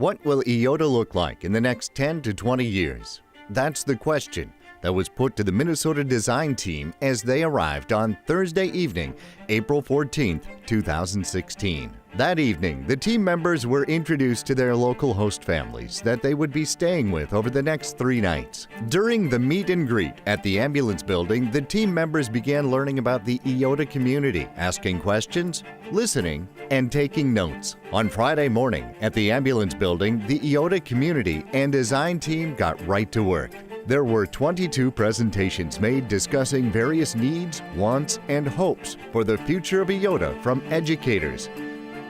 What will Eyota look like in the next 10 to 20 years? That's the question that was put to the Minnesota design team as they arrived on Thursday evening, April 14, 2016. That evening, the team members were introduced to their local host families that they would be staying with over the next 3 nights. During the meet and greet at the ambulance building, the team members began learning about the Eyota community, asking questions, listening, and taking notes. On Friday morning at the ambulance building, the Eyota community and design team got right to work. There were 22 presentations made discussing various needs, wants, and hopes for the future of Eyota from educators,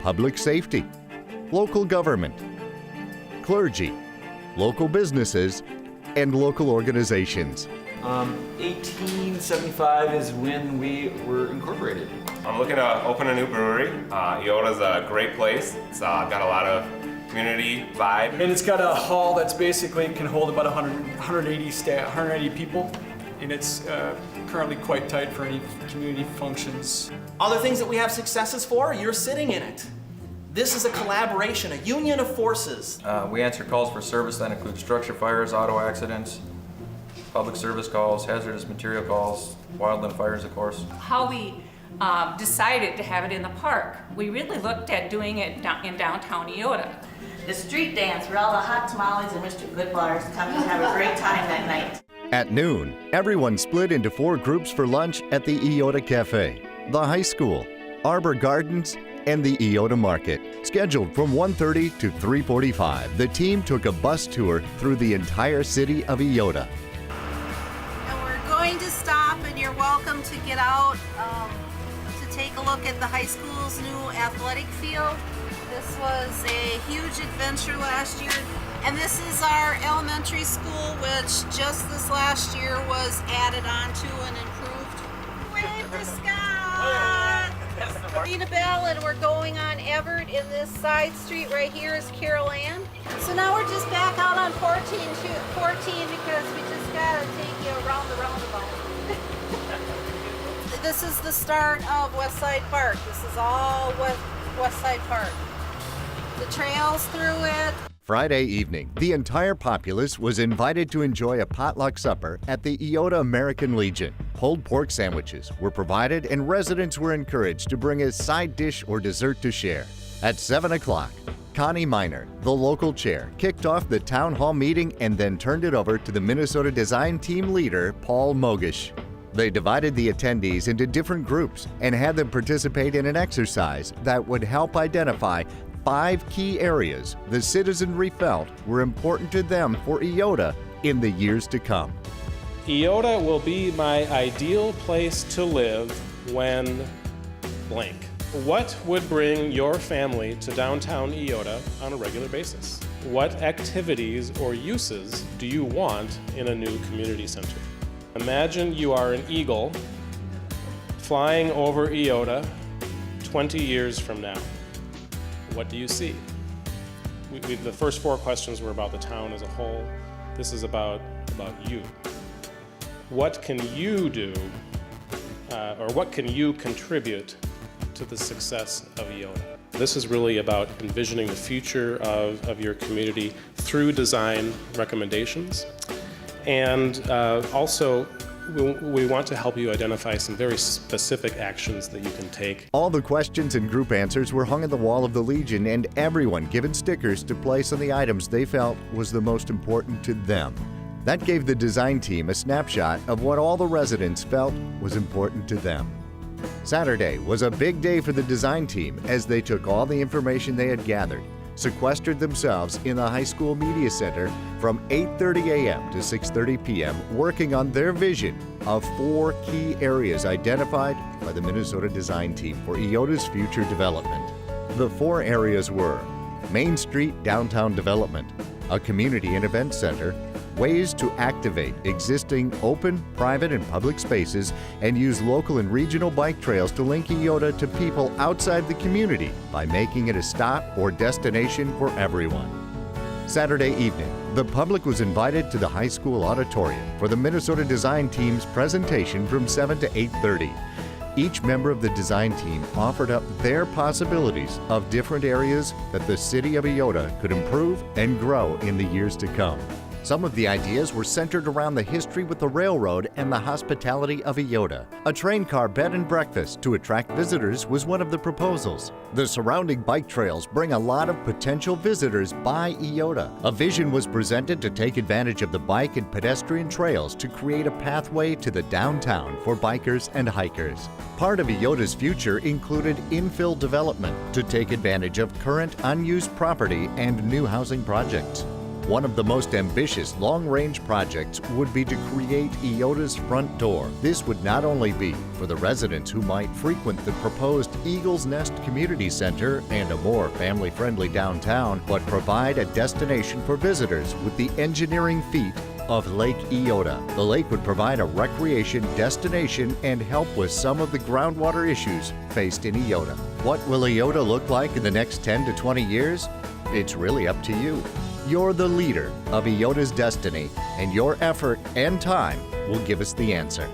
public safety, local government, clergy, local businesses, and local organizations. 1875 is when we were incorporated. I'm looking to open a new brewery. Eyota's a great place. It's got a lot of community vibe. And it's got a hall that's basically can hold about 180 people, and it's currently quite tight for any community functions. Other things that we have successes for, you're sitting in it. This is a collaboration, a union of forces. We answer calls for service that include structure fires, auto accidents, public service calls, hazardous material calls, wildland fires, of course. How we decided to have it in the park. We really looked at doing it in downtown Eyota. The street dance where all the hot tamales and Mr. Goodbars come and have a great time that night. At noon, everyone split into 4 groups for lunch at the Eyota Cafe, the high school, Arbor Gardens, and the Eyota Market. Scheduled from 1:30 to 3:45, the team took a bus tour through the entire city of Eyota. And we're going to stop, and you're welcome to get out to take a look at the high school's new athletic field. This was a huge adventure last year, and this is our elementary school, which just this last year was added on to and improved. Wave to Scott! Rita Bell, and we're going on Everett, in this side street right here is Carol Ann. So now we're just back out on 14 because we just gotta take you around the roundabout. This is the start of West Side Park. This is all West Side Park. The trails through it. Friday evening, the entire populace was invited to enjoy a potluck supper at the Eyota American Legion. Pulled pork sandwiches were provided, and residents were encouraged to bring a side dish or dessert to share. At 7 o'clock, Connie Miner, the local chair, kicked off the town hall meeting and then turned it over to the Minnesota design team leader, Paul Mogish. They divided the attendees into different groups and had them participate in an exercise that would help identify 5 key areas the citizenry felt were important to them for Eyota in the years to come. Eyota will be my ideal place to live when blank. What would bring your family to downtown Eyota on a regular basis? What activities or uses do you want in a new community center? Imagine you are an eagle flying over Eyota 20 years from now. What do you see? The first 4 questions were about the town as a whole. This is about you. What can you do, or what can you contribute to the success of Eyota? This is really about envisioning the future of your community through design recommendations. And also, we want to help you identify some very specific actions that you can take. All the questions and group answers were hung on the wall of the Legion, and everyone given stickers to place on the items they felt was the most important to them. That gave the design team a snapshot of what all the residents felt was important to them. Saturday was a big day for the design team as they took all the information they had gathered, sequestered themselves in the high school media center from 8:30 a.m. to 6:30 p.m. working on their vision of 4 key areas identified by the Minnesota design team for Eyota's future development. The 4 areas were Main Street downtown development, a community and event center, ways to activate existing open, private, and public spaces, and use local and regional bike trails to link Eyota to people outside the community by making it a stop or destination for everyone. Saturday evening, the public was invited to the high school auditorium for the Minnesota design team's presentation from 7 to 8:30. Each member of the design team offered up their possibilities of different areas that the city of Eyota could improve and grow in the years to come. Some of the ideas were centered around the history with the railroad and the hospitality of Eyota. A train car bed and breakfast to attract visitors was one of the proposals. The surrounding bike trails bring a lot of potential visitors by Eyota. A vision was presented to take advantage of the bike and pedestrian trails to create a pathway to the downtown for bikers and hikers. Part of Eyota's future included infill development to take advantage of current unused property and new housing projects. One of the most ambitious long-range projects would be to create Eyota's front door. This would not only be for the residents who might frequent the proposed Eagle's Nest Community Center and a more family-friendly downtown, but provide a destination for visitors with the engineering feat of Lake Eyota. The lake would provide a recreation destination and help with some of the groundwater issues faced in Eyota. What will Eyota look like in the next 10 to 20 years? It's really up to you. You're the leader of Eyota's destiny, and your effort and time will give us the answer.